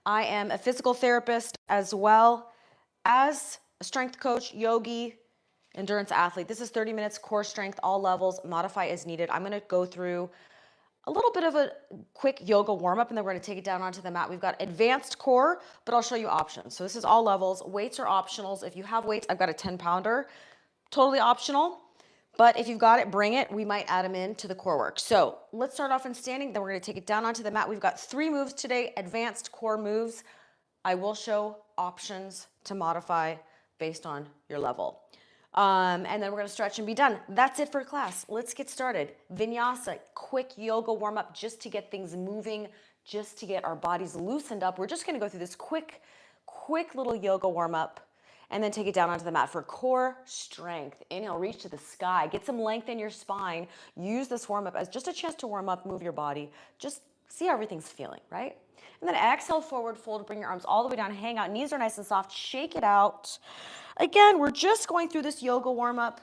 I am a physical therapist as well as a strength coach, yogi, endurance athlete. This is 30 minutes, core strength, all levels, modify as needed. I'm going to go through a little bit of a quick yoga warm-up, and then we're going to take it down onto the mat. We've got advanced core, but I'll show you options. So this is all levels. Weights are optionals. If you have weights, I've got a 10-pounder, totally optional. But if you've got it, bring it. We might add them in to the core work. So let's start off in standing. Then we're going to take it down onto the mat. We've got 3 moves today, advanced core moves. I will show options to modify based on your level. And then we're going to stretch and be done. That's it for class. Let's get started. Vinyasa, quick yoga warm up just to get things moving, just to get our bodies loosened up. We're just going to go through this quick little yoga warm up. And then take it down onto the mat for core strength. Inhale, reach to the sky. Get some length in your spine. Use this warm-up as just a chance to warm up, move your body. Just see how everything's feeling, right? And then exhale, forward fold. Bring your arms all the way down. Hang out. Knees are nice and soft. Shake it out. Again, we're just going through this yoga warm-up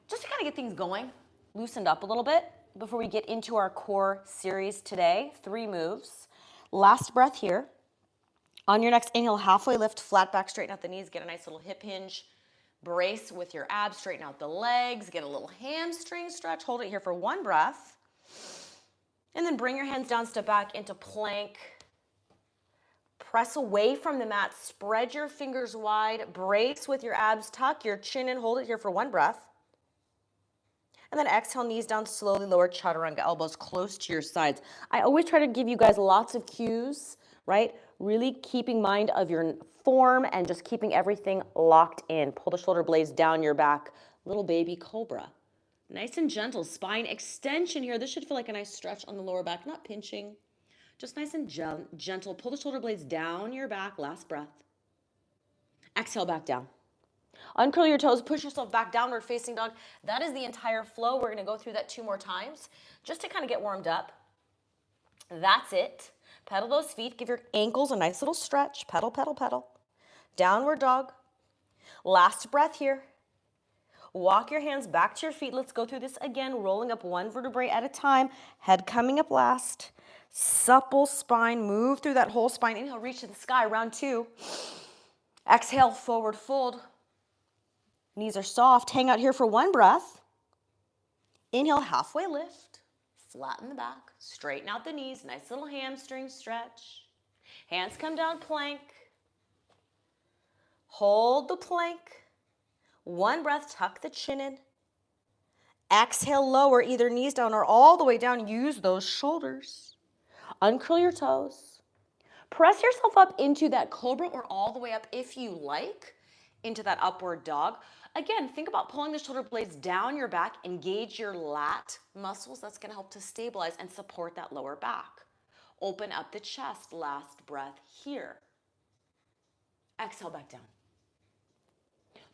just to kind of get things going, loosened up a little bit before we get into our core series today. 3 moves. Last breath here. On your next inhale, halfway lift, flat back, straighten out the knees, get a nice little hip hinge. Brace with your abs, straighten out the legs, get a little hamstring stretch. Hold it here for 1 breath. And then bring your hands down, step back into plank. Press away from the mat, spread your fingers wide, brace with your abs, tuck your chin in, hold it here for 1 breath. And then exhale, knees down, slowly lower chaturanga, elbows close to your sides. I always try to give you guys lots of cues, right? Really keeping mind of your form and just keeping everything locked in. Pull the shoulder blades down your back. Little baby cobra. Nice and gentle. Spine extension here. This should feel like a nice stretch on the lower back, not pinching. Just nice and gentle. Pull the shoulder blades down your back. Last breath. Exhale, back down. Uncurl your toes. Push yourself back, downward facing dog. That is the entire flow. We're going to go through that 2 more times just to kind of get warmed up. That's it. Pedal those feet. Give your ankles a nice little stretch. Pedal, pedal, pedal. Downward dog. Last breath here. Walk your hands back to your feet. Let's go through this again, rolling up 1 vertebrae at a time. Head coming up last. Supple spine. Move through that whole spine. Inhale, reach to the sky. Round 2. Exhale, forward fold. Knees are soft. Hang out here for 1 breath. Inhale, halfway lift. Flatten the back. Straighten out the knees. Nice little hamstring stretch. Hands come down, plank. Hold the plank. 1 breath, tuck the chin in. Exhale, lower either knees down or all the way down. Use those shoulders. Uncurl your toes. Press yourself up into that cobra or all the way up if you like into that upward dog. Again, think about pulling the shoulder blades down your back. Engage your lat muscles. That's going to help to stabilize and support that lower back. Open up the chest. Last breath here. Exhale, back down.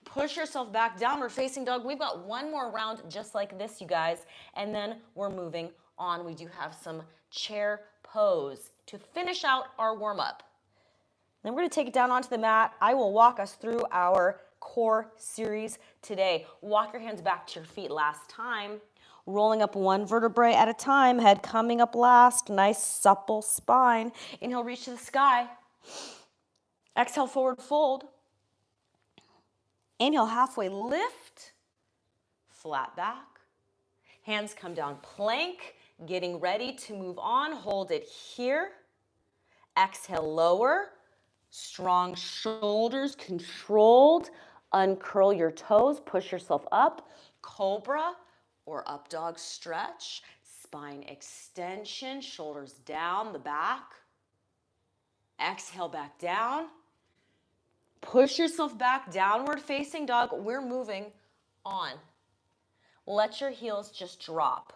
Push yourself back, downward facing dog. We've got 1 more round just like this, you guys, and then we're moving on. We do have some chair pose to finish out our warm-up. Then we're going to take it down onto the mat. I will walk us through our core series today. Walk your hands back to your feet last time. Rolling up 1 vertebrae at a time. Head coming up last. Nice supple spine. Inhale, reach to the sky. Exhale, forward fold. Inhale, halfway lift. Flat back. Hands come down, plank. Getting ready to move on. Hold it here. Exhale, lower. Strong shoulders, controlled. Uncurl your toes, push yourself up. Cobra or up dog stretch. Spine extension, shoulders down the back. Exhale, back down. Push yourself back, downward facing dog. We're moving on. Let your heels just drop.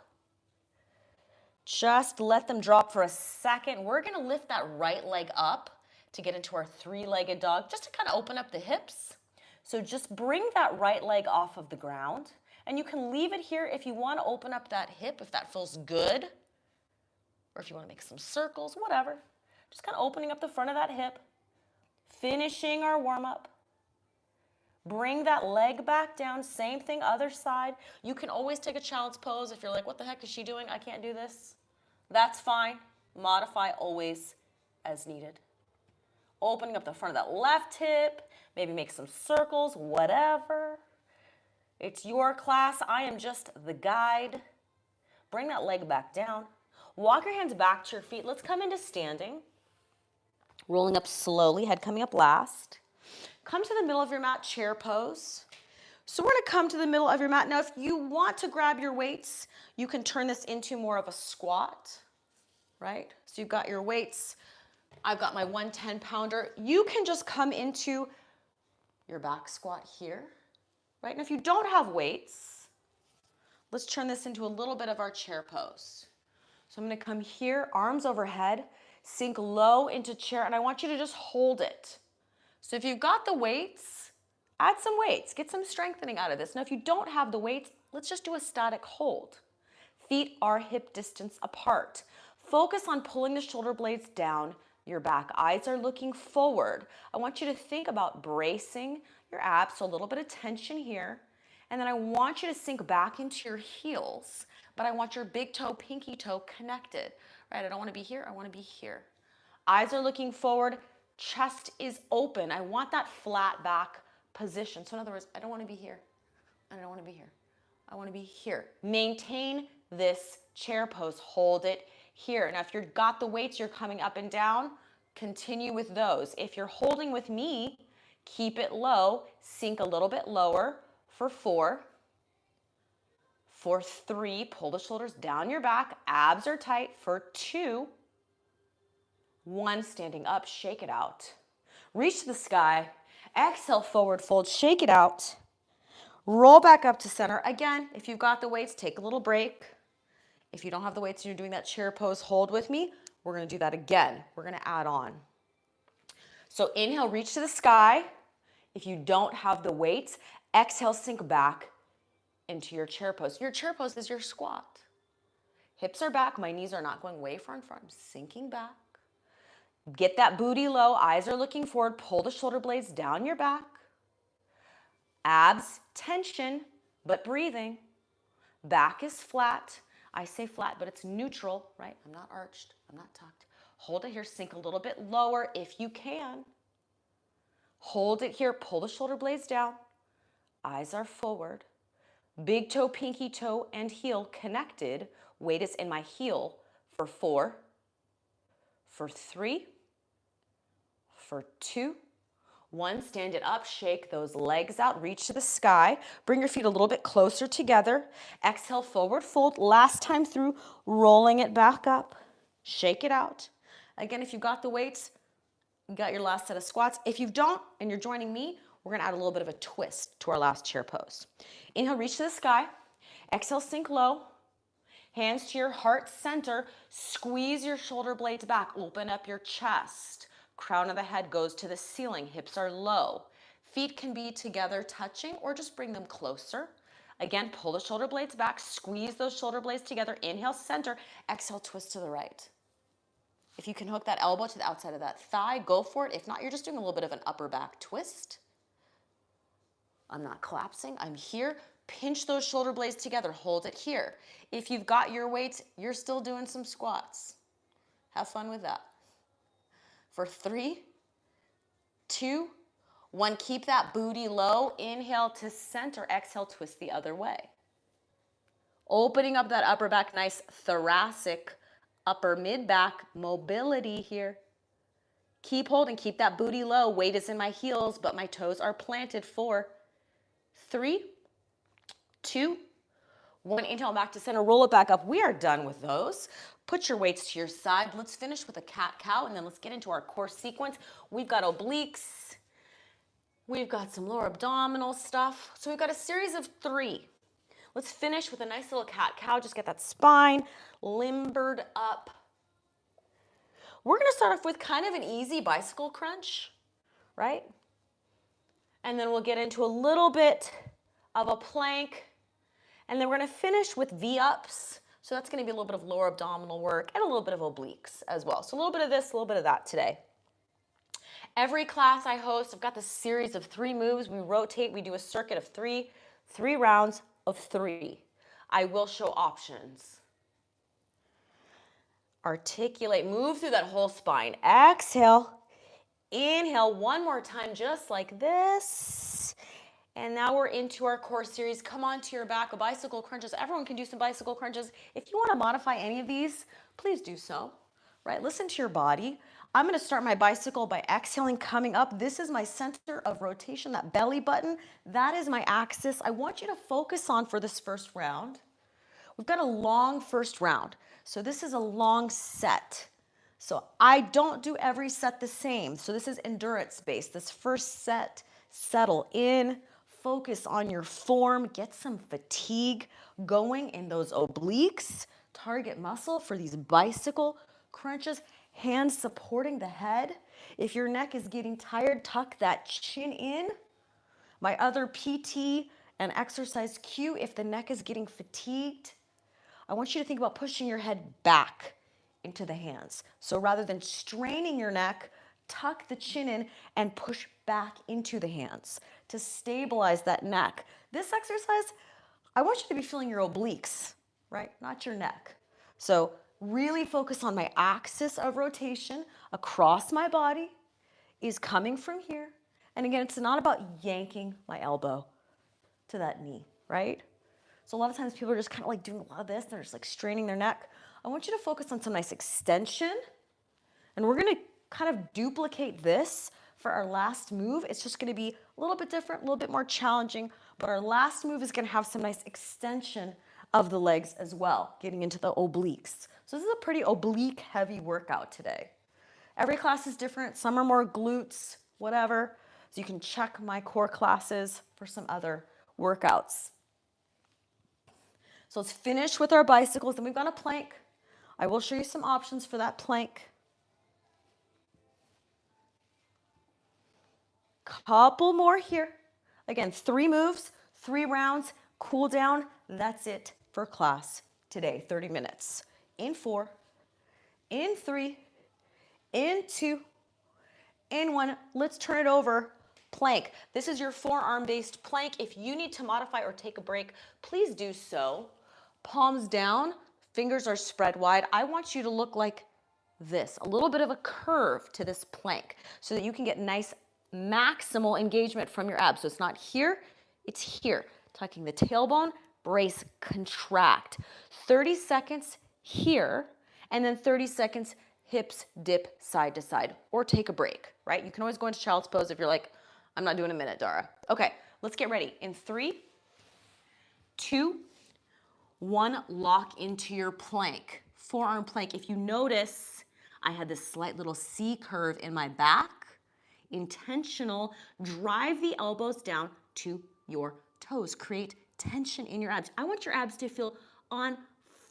Just let them drop for a second. We're going to lift that right leg up to get into our 3-legged dog, just to kind of open up the hips. So just bring that right leg off of the ground, and you can leave it here if you want to open up that hip, if that feels good, or if you want to make some circles, whatever. Just kind of opening up the front of that hip, finishing our warm-up. Bring that leg back down, same thing, other side. You can always take a child's pose if you're like, what the heck is she doing? I can't do this. That's fine. Modify always as needed. Opening up the front of that left hip, maybe make some circles, whatever. It's your class. I am just the guide. Bring that leg back down. Walk your hands back to your feet. Let's come into standing. Rolling up slowly, head coming up last. Come to the middle of your mat, chair pose. So we're gonna come to the middle of your mat. Now, if you want to grab your weights, you can turn this into more of a squat, right? So you've got your weights. I've got my 110 pounder. You can just come into your back squat here, right? And if you don't have weights, let's turn this into a little bit of our chair pose. So I'm gonna come here, arms overhead, sink low into chair, and I want you to just hold it. So if you've got the weights, add some weights, get some strengthening out of this. Now, if you don't have the weights, let's just do a static hold. Feet are hip distance apart. Focus on pulling the shoulder blades down your back. Eyes are looking forward. I want you to think about bracing your abs, so a little bit of tension here. And then I want you to sink back into your heels, but I want your big toe, pinky toe connected, right? I don't want to be here, I want to be here. Eyes are looking forward, chest is open. I want that flat back position. So in other words, I don't want to be here, and I don't want to be here. I want to be here. Maintain this chair pose, hold it here. Now, if you've got the weights, you're coming up and down, continue with those. If you're holding with me, keep it low, sink a little bit lower for 4. For 3, pull the shoulders down your back, abs are tight. For 2, 1, standing up, shake it out. Reach to the sky, exhale, forward fold, shake it out. Roll back up to center. Again, if you've got the weights, take a little break. If you don't have the weights and you're doing that chair pose, hold with me. We're gonna do that again. We're gonna add on. So inhale, reach to the sky. If you don't have the weights, exhale, sink back into your chair pose. Your chair pose is your squat. Hips are back, my knees are not going way far in front. I'm sinking back. Get that booty low, eyes are looking forward, pull the shoulder blades down your back. Abs, tension, but breathing. Back is flat. I say flat, but it's neutral, right? I'm not arched, I'm not tucked. Hold it here, sink a little bit lower if you can. Hold it here, pull the shoulder blades down. Eyes are forward. Big toe, pinky toe, and heel connected. Weight is in my heel for 4, for 3, for 2, 1. Stand it up, shake those legs out, reach to the sky. Bring your feet a little bit closer together. Exhale, forward fold. Last time through, rolling it back up. Shake it out. Again, if you've got the weights, you got your last set of squats. If you don't, and you're joining me, we're gonna add a little bit of a twist to our last chair pose. Inhale, reach to the sky. Exhale, sink low. Hands to your heart center. Squeeze your shoulder blades back. Open up your chest. Crown of the head goes to the ceiling. Hips are low. Feet can be together touching or just bring them closer. Again, pull the shoulder blades back. Squeeze those shoulder blades together. Inhale, center. Exhale, twist to the right. If you can hook that elbow to the outside of that thigh, go for it. If not, you're just doing a little bit of an upper back twist. I'm not collapsing. I'm here. Pinch those shoulder blades together. Hold it here. If you've got your weights, you're still doing some squats. Have fun with that. For 3, 2, 1. Keep that booty low. Inhale to center. Exhale, twist the other way. Opening up that upper back, nice thoracic, upper mid-back mobility here. Keep holding. Keep that booty low. Weight is in my heels, but my toes are planted. 4, 3, 2, 1. Inhale back to center. Roll it back up. We are done with those. Put your weights to your side. Let's finish with a cat-cow, and then let's get into our core sequence. We've got obliques. We've got some lower abdominal stuff. So we've got a series of 3. Let's finish with a nice little cat-cow. Just get that spine limbered up. We're going to start off with kind of an easy bicycle crunch, right? And then we'll get into a little bit of a plank. And then we're going to finish with V-ups. So that's going to be a little bit of lower abdominal work and a little bit of obliques as well. So a little bit of this, a little bit of that today. Every class I host, I've got this series of 3 moves. We rotate, we do a circuit of 3 rounds of 3. I will show options. Articulate, move through that whole spine. Exhale, Inhale one more time, just like this. And now we're into our core series. Come on to your back, bicycle crunches. Everyone can do some bicycle crunches. If you want to modify any of these, please do so, right? Listen to your body. I'm going to start my bicycle by exhaling, coming up. This is my center of rotation, that belly button. That is my axis. I want you to focus on for this first round. We've got a long first round. So this is a long set. So I don't do every set the same. So this is endurance based. This first set, settle in, focus on your form, get some fatigue going in those obliques, target muscle for these bicycle crunches, hands supporting the head. If your neck is getting tired, tuck that chin in. My other PT and exercise cue, if the neck is getting fatigued, I want you to think about pushing your head back into the hands. So rather than straining your neck, tuck the chin in and push back into the hands to stabilize that neck. This exercise, I want you to be feeling your obliques, right? Not your neck. So really focus on my axis of rotation across my body is coming from here. And again, it's not about yanking my elbow to that knee, right? So a lot of times people are just kind of like doing a lot of this. They're just like straining their neck. I want you to focus on some nice extension. And we're going to kind of duplicate this for our last move. It's just going to be a little bit different, a little bit more challenging. But our last move is going to have some nice extension of the legs as well, getting into the obliques. So this is a pretty oblique heavy workout today. Every class is different. Some are more glutes, whatever. So you can check my core classes for some other workouts. So let's finish with our bicycles. Then we've got a plank. I will show you some options for that plank. Couple more here. Again, 3 moves, 3 rounds, cool down. That's it for class today, 30 minutes. In 4, in 3, in 2, in 1. Let's turn it over. Plank. This is your forearm-based plank. If you need to modify or take a break, please do so. Palms down, fingers are spread wide. I want you to look like this, a little bit of a curve to this plank so that you can get nice maximal engagement from your abs. So it's not here, it's here. Tucking the tailbone, brace, contract. 30 seconds here, and then 30 seconds hips dip side to side, or take a break, right? You can always go into child's pose if you're like, I'm not doing a minute, Dara. Okay, let's get ready. In 3, 2, 1, lock into your plank. Forearm plank. If you notice, I had this slight little C curve in my back. Intentional. Drive the elbows down to your toes. Create tension in your abs. I want your abs to feel on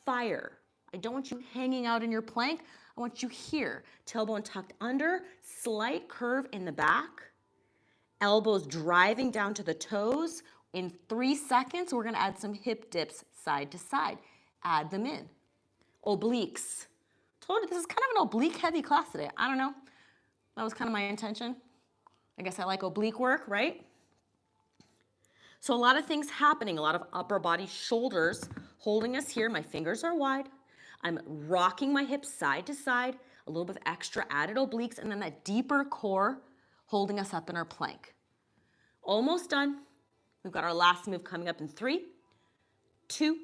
fire. I don't want you hanging out in your plank. I want you here. Tailbone tucked under, slight curve in the back. Elbows driving down to the toes. In 3 seconds, we're going to add some hip dips side to side. Add them in. Obliques. Told you this is kind of an oblique heavy class today. I don't know. That was kind of my intention. I guess I like oblique work, right? So a lot of things happening, a lot of upper body shoulders holding us here. My fingers are wide. I'm rocking my hips side to side, a little bit of extra added obliques, and then that deeper core holding us up in our plank. Almost done. We've got our last move coming up in 3, 2,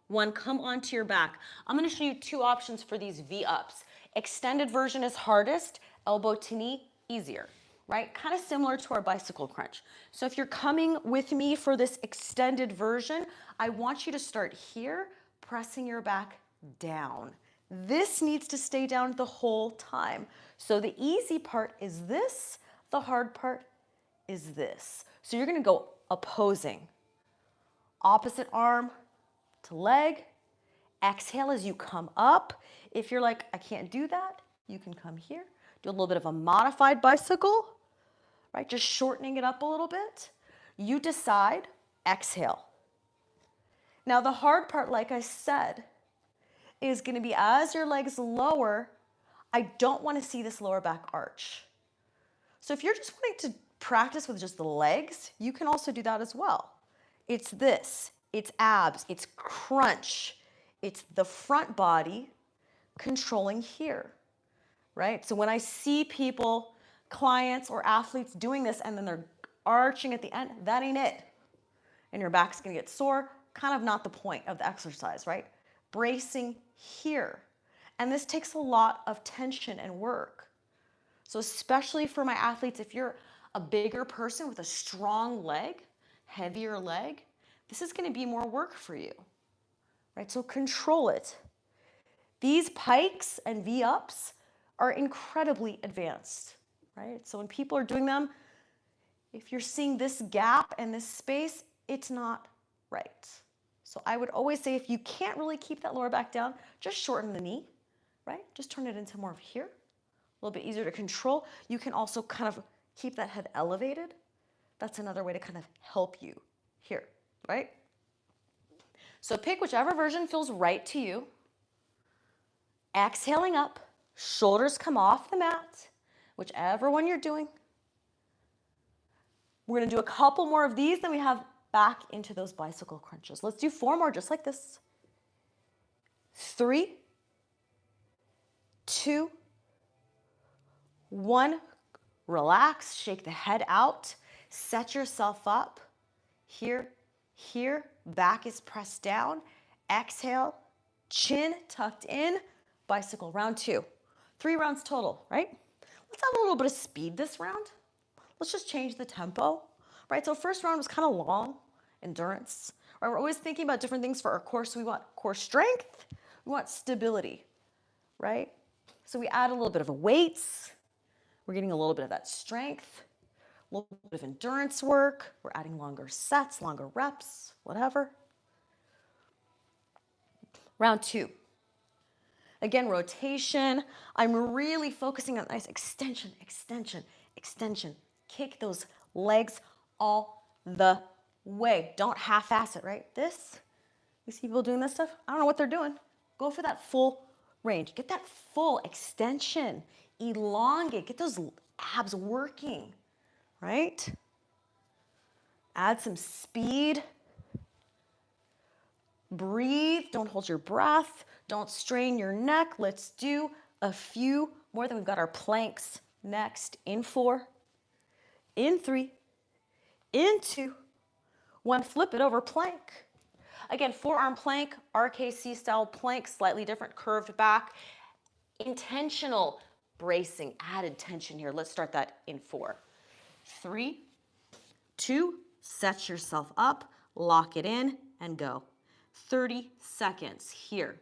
1. Come onto your back. I'm going to show you 2 options for these V-ups. Extended version is hardest, elbow to knee, easier, right? Kind of similar to our bicycle crunch. So if you're coming with me for this extended version, I want you to start here, pressing your back down. This needs to stay down the whole time. So the easy part is this, the hard part is this. So you're going to go opposing. Opposite arm to leg. Exhale as you come up. If you're like, I can't do that, you can come here. Do a little bit of a modified bicycle, right? Just shortening it up a little bit. You decide, exhale. Now the hard part, like I said, is going to be as your legs lower, I don't want to see this lower back arch. So if you're just wanting to practice with just the legs, you can also do that as well. It's this, it's abs, it's crunch, it's the front body controlling here, right? So when I see people clients or athletes doing this and then they're arching at the end. That ain't it. And your back's gonna get sore. Kind of not the point of the exercise, right? Bracing here. And this takes a lot of tension and work. So especially for my athletes, if you're a bigger person with a strong leg, heavier leg, this is gonna be more work for you, right? So control it. These pikes and V-ups are incredibly advanced, right? So when people are doing them, if you're seeing this gap and this space, it's not right. So I would always say if you can't really keep that lower back down, just shorten the knee, right? Just turn it into more of here, a little bit easier to control. You can also kind of keep that head elevated. That's another way to kind of help you here, right? So pick whichever version feels right to you. Exhaling up, shoulders come off the mat, whichever one you're doing. We're gonna do a couple more of these, then we have back into those bicycle crunches. Let's do 4 more just like this. 3, 2, 1. Relax, shake the head out, set yourself up. Here, here, back is pressed down. Exhale, chin tucked in, bicycle, round 2. 3 rounds total, right? Let's have a little bit of speed this round. Let's just change the tempo, right? So first round was kind of long, endurance, right? We're always thinking about different things for our core. So we want core strength, we want stability, right? So we add a little bit of a weights. We're getting a little bit of that strength, a little bit of endurance work. We're adding longer sets, longer reps, whatever. Round 2. Again, rotation. I'm really focusing on nice extension, extension, extension. Kick those legs all the way. Don't half-ass it, right? This, you see people doing this stuff? I don't know what they're doing. Go for that full range. Get that full extension. Elongate. Get those abs working, right? Add some speed. Breathe. Don't hold your breath. Don't strain your neck. Let's do a few more. Then we've got our planks next. In 4, in 3, in 2, 1. Flip it over, plank. Again, forearm plank, RKC style plank, slightly different, curved back. Intentional bracing, added tension here. Let's start that in 4. 3, 2, set yourself up, lock it in, and go. 30 seconds here.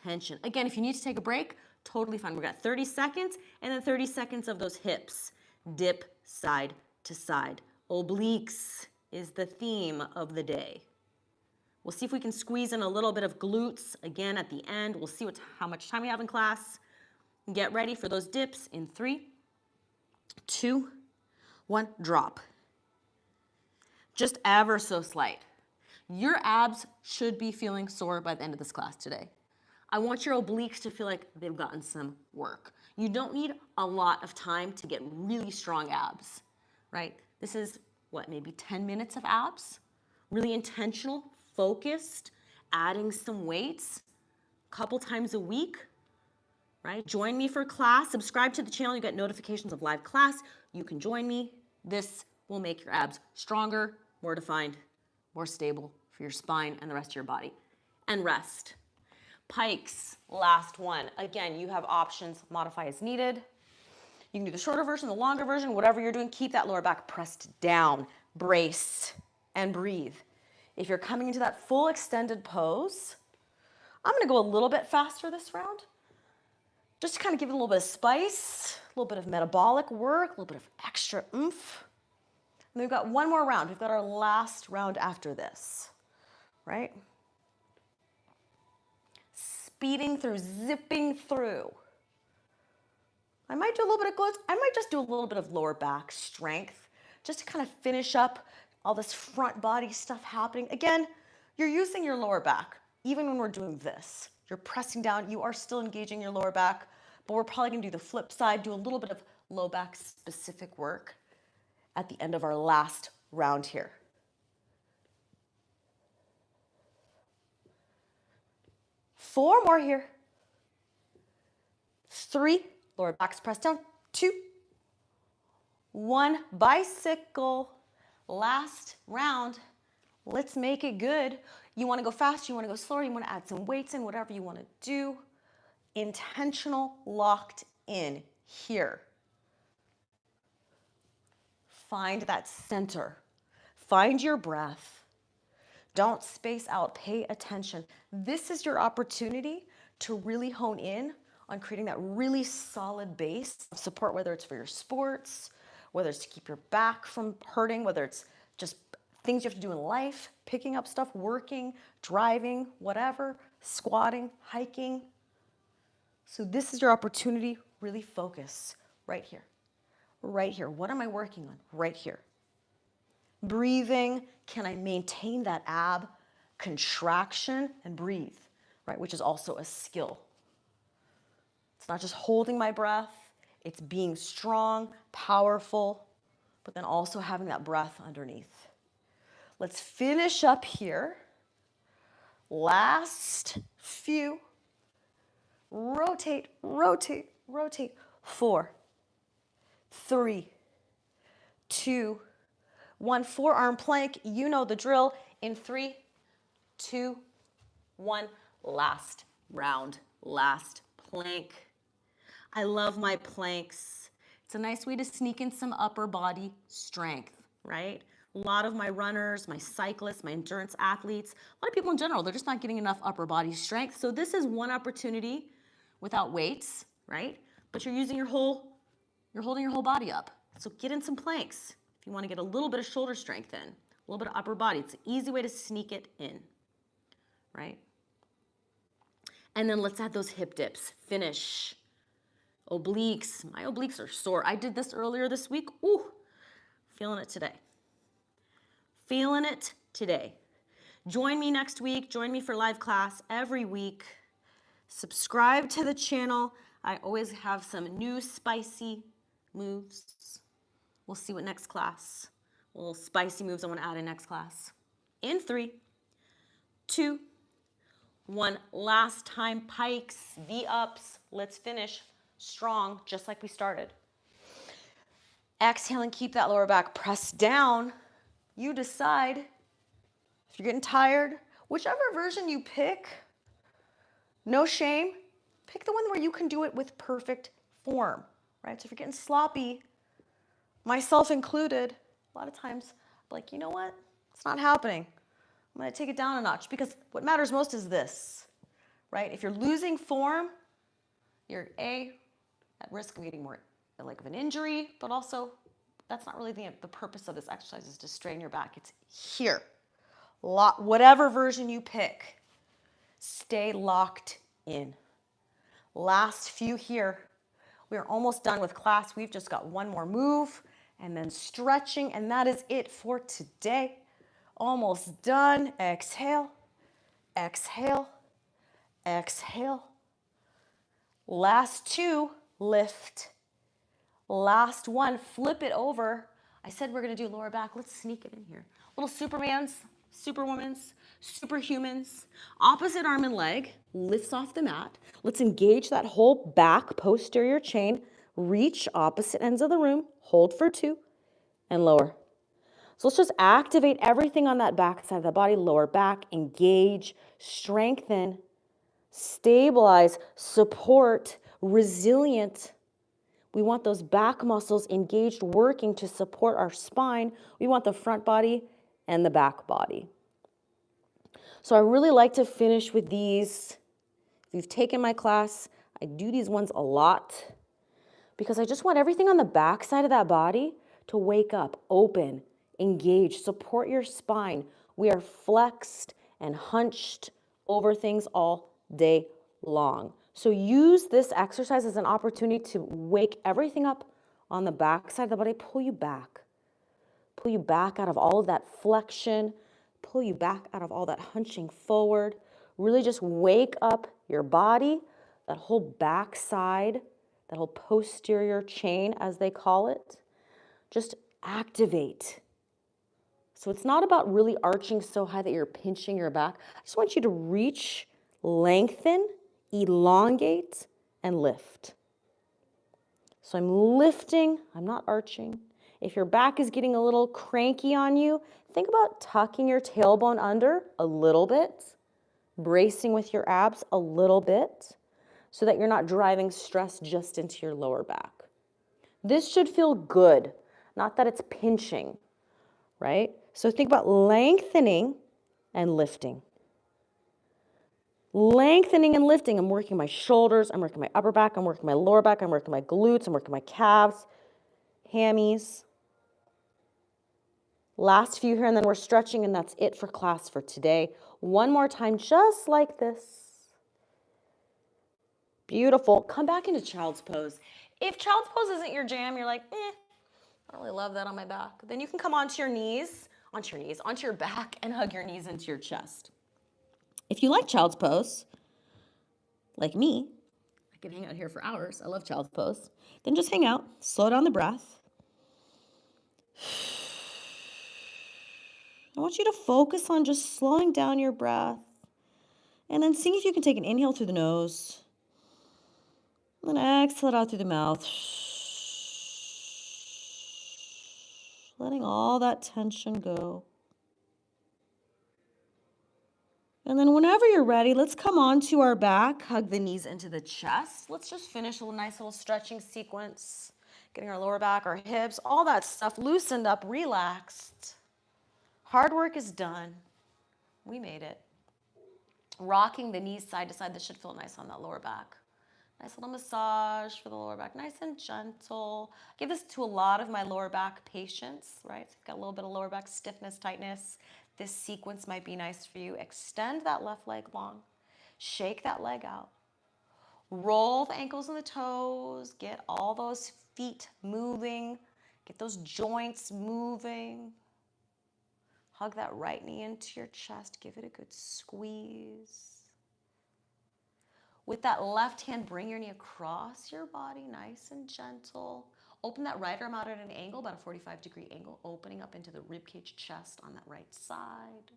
Tension. Again, if you need to take a break, totally fine. We've got 30 seconds and then 30 seconds of those hips. Dip side to side. Obliques is the theme of the day. We'll see if we can squeeze in a little bit of glutes again at the end. We'll see how much time we have in class. Get ready for those dips in 3, 2, 1, drop. Just ever so slight. Your abs should be feeling sore by the end of this class today. I want your obliques to feel like they've gotten some work. You don't need a lot of time to get really strong abs, right? This is, what, maybe 10 minutes of abs? Really intentional, focused, adding some weights a couple times a week, right? Join me for class. Subscribe to the channel. You get notifications of live class. You can join me. This will make your abs stronger, more defined, more stable for your spine and the rest of your body. And rest. Pikes, last one. Again, you have options, modify as needed. You can do the shorter version, the longer version, whatever you're doing, keep that lower back pressed down, brace, and breathe. If you're coming into that full extended pose, I'm gonna go a little bit faster this round, just to kind of give it a little bit of spice, a little bit of metabolic work, a little bit of extra oomph. And we've got one more round. We've got our last round after this, right? Speeding through, zipping through. I might do a little bit of glutes. I might just do a little bit of lower back strength just to kind of finish up all this front body stuff happening. Again, you're using your lower back. Even when we're doing this, you're pressing down, you are still engaging your lower back, but we're probably gonna do the flip side, do a little bit of low back specific work at the end of our last round here. Four more here. 3, lower back's pressed down, 2, 1, bicycle, last round. Let's make it good. You wanna go faster, you wanna go slower, you wanna add some weights in, whatever you wanna do. Intentional, locked in here. Find that center. Find your breath. Don't space out, pay attention. This is your opportunity to really hone in on creating that really solid base of support, whether it's for your sports, whether it's to keep your back from hurting, whether it's just things you have to do in life, picking up stuff, working, driving, whatever, squatting, hiking. So this is your opportunity, really focus right here, right here. What am I working on? Right here. Breathing, can I maintain that ab contraction and breathe, right? Which is also a skill. It's not just holding my breath, it's being strong, powerful, but then also having that breath underneath. Let's finish up here. Last few. Rotate, rotate, rotate. 4, 3, 2, 1. Forearm plank. You know the drill. In 3, 2, 1. Last round, last plank. I love my planks. It's a nice way to sneak in some upper body strength, right? A lot of my runners, my cyclists, my endurance athletes, a lot of people in general, they're just not getting enough upper body strength. So this is one opportunity without weights, right? But you're holding your whole body up. So get in some planks if you want to get a little bit of shoulder strength in, a little bit of upper body. It's an easy way to sneak it in, right? And then let's add those hip dips. Finish. Obliques. My obliques are sore. I did this earlier this week. Ooh, feeling it today. Feeling it today. Join me next week. Join me for live class every week. Subscribe to the channel. I always have some new spicy moves. We'll see what next class. Little spicy moves I want to add in next class. In 3, 2, 1. Last time, pikes, V-ups. Let's finish strong, just like we started. Exhale and keep that lower back pressed down. You decide if you're getting tired, whichever version you pick, no shame. Pick the one where you can do it with perfect form, right? So if you're getting sloppy, myself included, a lot of times, I'm like, you know what? It's not happening. I'm going to take it down a notch because what matters most is this, right? If you're losing form, you're at risk of getting more like of an injury, but also that's not really the purpose of this exercise is to strain your back. It's here. Whatever version you pick, stay locked in. Last few here. We're almost done with class. We've just got one more move and then stretching, and that is it for today. Almost done. Exhale, exhale, exhale. Last 2, lift. Last 1, flip it over. I said we're gonna do lower back. Let's sneak it in here. Little Supermans, Superwomans, Superhumans. Opposite arm and leg lifts off the mat. Let's engage that whole back posterior chain. Reach opposite ends of the room. Hold for 2 and lower. So let's just activate everything on that back side of the body. Lower back, engage, strengthen, stabilize, support, resilient. We want those back muscles engaged, working to support our spine. We want the front body and the back body. So I really like to finish with these. If you've taken my class, I do these ones a lot because I just want everything on the back side of that body to wake up, open, engage, support your spine. We are flexed and hunched over things all day long. So use this exercise as an opportunity to wake everything up on the back side of the body, pull you back out of all of that flexion, pull you back out of all that hunching forward. Really just wake up your body, that whole back side, that whole posterior chain, as they call it. Just activate. So it's not about really arching so high that you're pinching your back. I just want you to reach, lengthen, elongate, and lift. So I'm lifting, I'm not arching. If your back is getting a little cranky on you, think about tucking your tailbone under a little bit, bracing with your abs a little bit, so that you're not driving stress just into your lower back. This should feel good, not that it's pinching, right? So think about lengthening and lifting. Lengthening and lifting, I'm working my shoulders, I'm working my upper back, I'm working my lower back, I'm working my glutes, I'm working my calves, hammies. Last few here, and then we're stretching, and that's it for class for today. One more time, just like this. Beautiful. Come back into child's pose. If child's pose isn't your jam, you're like, I don't really love that on my back. Then you can come onto your back, and hug your knees into your chest. If you like child's pose, like me, I can hang out here for hours. I love child's pose. Then just hang out, slow down the breath. I want you to focus on just slowing down your breath. And then see if you can take an inhale through the nose. And then exhale it out through the mouth. Letting all that tension go. And then whenever you're ready, let's come onto our back, hug the knees into the chest. Let's just finish a nice little stretching sequence. Getting our lower back, our hips, all that stuff loosened up, relaxed. Hard work is done. We made it. Rocking the knees side to side. This should feel nice on that lower back. Nice little massage for the lower back. Nice and gentle. I give this to a lot of my lower back patients, right? So you've got a little bit of lower back stiffness, tightness. This sequence might be nice for you. Extend that left leg long. Shake that leg out. Roll the ankles and the toes. Get all those feet moving. Get those joints moving. Hug that right knee into your chest. Give it a good squeeze. With that left hand, bring your knee across your body, nice and gentle. Open that right arm out at an angle, about a 45-degree angle, opening up into the ribcage chest on that right side.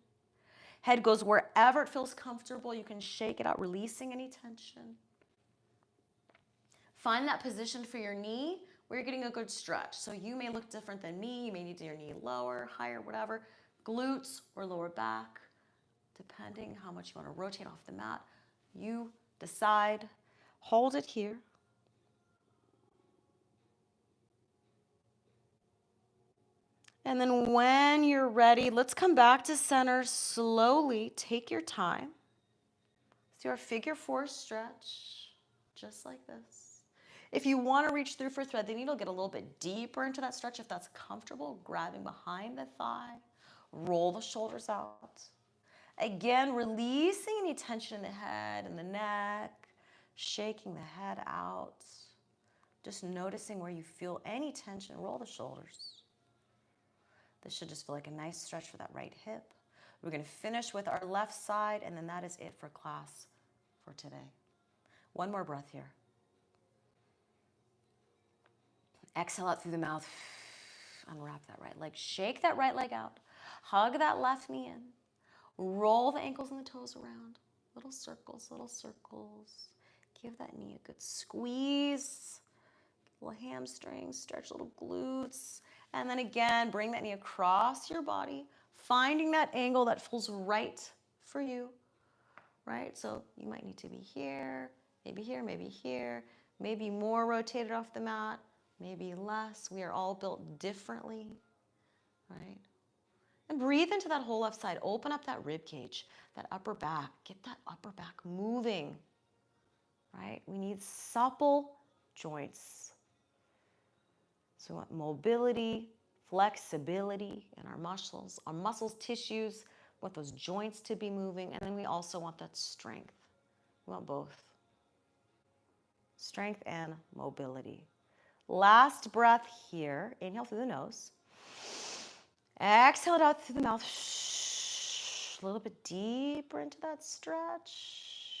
Head goes wherever it feels comfortable. You can shake it out, releasing any tension. Find that position for your knee where you're getting a good stretch. So you may look different than me. You may need your knee lower, higher, whatever. Glutes or lower back, depending how much you want to rotate off the mat. You decide. Hold it here. And then when you're ready, let's come back to center slowly. Take your time. Let's do our figure 4 stretch, just like this. If you want to reach through for thread the needle, get a little bit deeper into that stretch if that's comfortable, grabbing behind the thigh. Roll the shoulders out. Again, releasing any tension in the head and the neck, shaking the head out. Just noticing where you feel any tension. Roll the shoulders. This should just feel like a nice stretch for that right hip. We're going to finish with our left side, and then that is it for class for today. One more breath here. Exhale out through the mouth. Unwrap that right leg. Shake that right leg out. Hug that left knee in. Roll the ankles and the toes around. Little circles, little circles. Give that knee a good squeeze. Little hamstrings, stretch little glutes. And then again, bring that knee across your body, finding that angle that feels right for you, right? So you might need to be here, maybe more rotated off the mat, maybe less. We are all built differently, right? And breathe into that whole left side. Open up that rib cage, that upper back. Get that upper back moving, right? We need supple joints. So we want mobility, flexibility in our muscles, tissues. We want those joints to be moving. And then we also want that strength. We want both. Strength and mobility. Last breath here. Inhale through the nose. Exhale it out through the mouth. A little bit deeper into that stretch.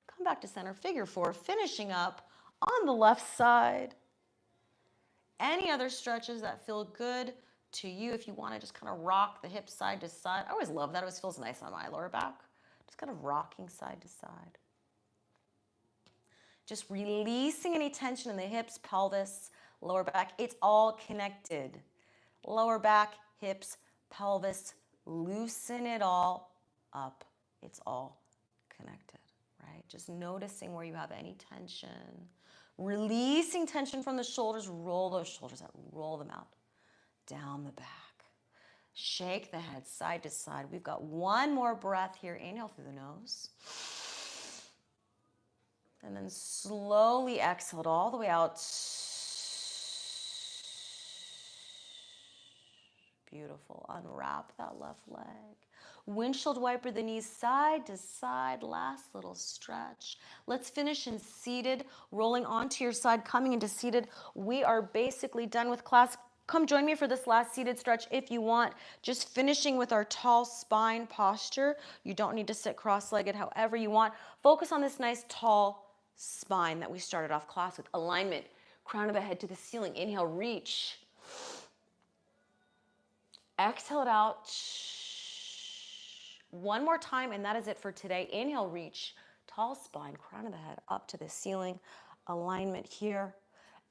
Come back to center. Figure 4. Finishing up on the left side. Any other stretches that feel good to you, if you want to just kind of rock the hips side to side. I always love that. It always feels nice on my lower back. Just kind of rocking side to side. Just releasing any tension in the hips, pelvis, lower back. It's all connected. Lower back, hips, pelvis, loosen it all up. It's all connected, right? Just noticing where you have any tension. Releasing tension from the shoulders, roll those shoulders out, roll them out. Down the back. Shake the head side to side. We've got one more breath here. Inhale through the nose. And then slowly exhale it all the way out. Beautiful. Unwrap that left leg. Windshield wiper the knees side to side. Last little stretch. Let's finish in seated, rolling onto your side, coming into seated. We are basically done with class. Come join me for this last seated stretch if you want. Just finishing with our tall spine posture. You don't need to sit cross-legged however you want. Focus on this nice tall spine that we started off class with. Alignment, crown of the head to the ceiling. Inhale, reach. Exhale it out. One more time, and that is it for today. Inhale, reach. Tall spine, crown of the head up to the ceiling. Alignment here.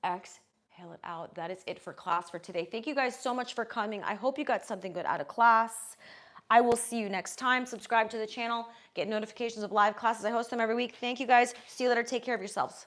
Exhale it out. That is it for class for today. Thank you guys so much for coming. I hope you got something good out of class. I will see you next time. Subscribe to the channel. Get notifications of live classes. I host them every week. Thank you guys. See you later. Take care of yourselves.